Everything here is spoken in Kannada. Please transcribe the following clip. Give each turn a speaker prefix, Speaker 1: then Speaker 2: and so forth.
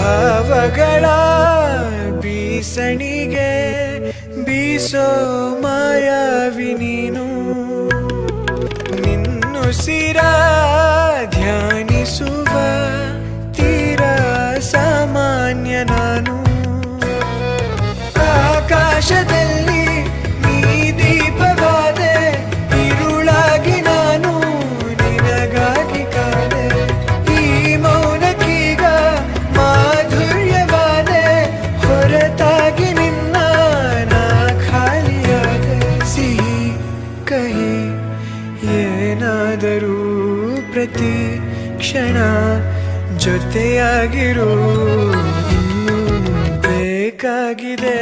Speaker 1: ಭಾವಗಳ ಬೀಸಣಿಗೆ ಬೀಸೋ ಮಾಯಾವಿ ನೀನು ನಿನ್ನುಸಿರ ಧ್ಯಾನಿಸುವ ತೀರ ಸಾಮಾನ್ಯ ನಾನು ಆಕಾಶದಲ್ಲಿ ನೀ ದೀಪವಾದೆ ഇരുಳಾಗಿ ನಾನು ನಿನಗಾಗಿ ಕಾದೆ ಈ ಮೌನಕ್ಕೀಗ ಮಾಧುರ್ಯವಾದೆ ಹೊರತಾಗಿ ನಿನ್ನ ನಾ ಖಾಲಿಯಾದೆ ಸಿಹಿ ಕಹಿ ಏನಾದರೂ ಪ್ರತಿ ಕ್ಷಣ ಜೊತೆಯಾಗಿರು ಇನ್ನೂ ಬೇಕಾಗಿದೆ